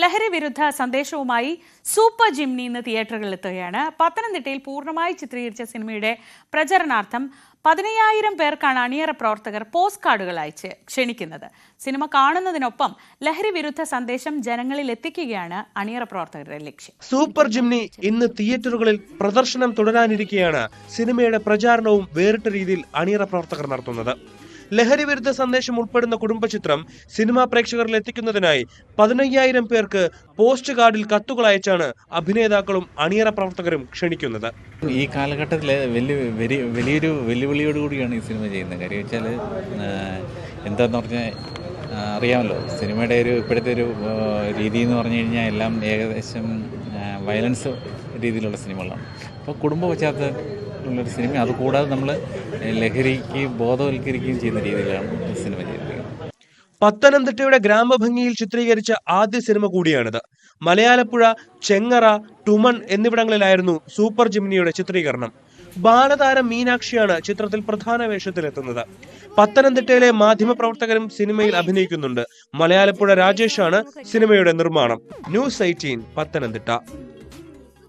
ലഹരി വിരുദ്ധ സന്ദേശവുമായി സൂപ്പർ ജിംനി ഇന്ന് തിയേറ്ററുകളിൽ എത്തുകയാണ്. പത്തനംതിട്ടയിൽ പൂർണ്ണമായി ചിത്രീകരിച്ച സിനിമയുടെ പ്രചരണാർത്ഥം 15,000 പേർക്കാണ് അണിയറ പ്രവർത്തകർ പോസ്റ്റ് കാർഡുകൾ അയച്ച് ക്ഷണിക്കുന്നത്. സിനിമ കാണുന്നതിനൊപ്പം ലഹരി വിരുദ്ധ സന്ദേശം ജനങ്ങളിൽ എത്തിക്കുകയാണ് അണിയറ പ്രവർത്തകരുടെ ലക്ഷ്യം. സൂപ്പർ ജിംനി ഇന്ന് തിയേറ്ററുകളിൽ പ്രദർശനം തുടരാനിരിക്കെയാണ് സിനിമയുടെ പ്രചാരണവും വേറിട്ട രീതിയിൽ അണിയറ പ്രവർത്തകർ നടത്തുന്നത്. ലഹരി വിരുദ്ധ സന്ദേശം ഉൾപ്പെടുന്ന കുടുംബചിത്രം സിനിമാ പ്രേക്ഷകരിൽ എത്തിക്കുന്നതിനായി 15,000 പേർക്ക് പോസ്റ്റ് കാർഡിൽ കത്തുകൾ അയച്ചാണ് അഭിനേതാക്കളും അണിയറ പ്രവർത്തകരും ക്ഷണിക്കുന്നത്. ഈ കാലഘട്ടത്തിൽ വലിയൊരു വെല്ലുവിളിയോടുകൂടിയാണ് ഈ സിനിമ ചെയ്യുന്നത്. കാര്യം വെച്ചാൽ എന്താന്ന് പറഞ്ഞാൽ അറിയാമല്ലോ, സിനിമയുടെ ഇപ്പോഴത്തെ ഒരു രീതി എന്ന് പറഞ്ഞു കഴിഞ്ഞാൽ എല്ലാം ഏകദേശം വയലൻസ് രീതിയിലുള്ള സിനിമകളാണ്. അപ്പോൾ കുടുംബ പശ്ചാത്തലത്തിലുള്ളൊരു സിനിമ, അതുകൂടാതെ നമ്മൾ ലഹരിക്ക് ബോധവൽക്കരിക്കുകയും ചെയ്യുന്ന രീതിയിലാണ് ഈ സിനിമ ചെയ്തിരിക്കുന്നത്. പത്തനംതിട്ടയുടെ ഗ്രാമഭംഗിയിൽ ചിത്രീകരിച്ച ആദ്യ സിനിമ കൂടിയാണിത്. മലയാലപ്പുഴ, ചെങ്ങറ, ടുമൺ എന്നിവിടങ്ങളിലായിരുന്നു സൂപ്പർ ജിംനിയുടെ ചിത്രീകരണം. ബാലതാരം മീനാക്ഷിയാണ് ചിത്രത്തിൽ പ്രധാന വേഷത്തിലെത്തുന്നത്. പത്തനംതിട്ടയിലെ മാധ്യമപ്രവർത്തകരും സിനിമയിൽ അഭിനയിക്കുന്നുണ്ട്. മലയാലപ്പുഴ രാജേഷാണ് സിനിമയുടെ നിർമ്മാണം. ന്യൂസ് 18 പത്തനംതിട്ട.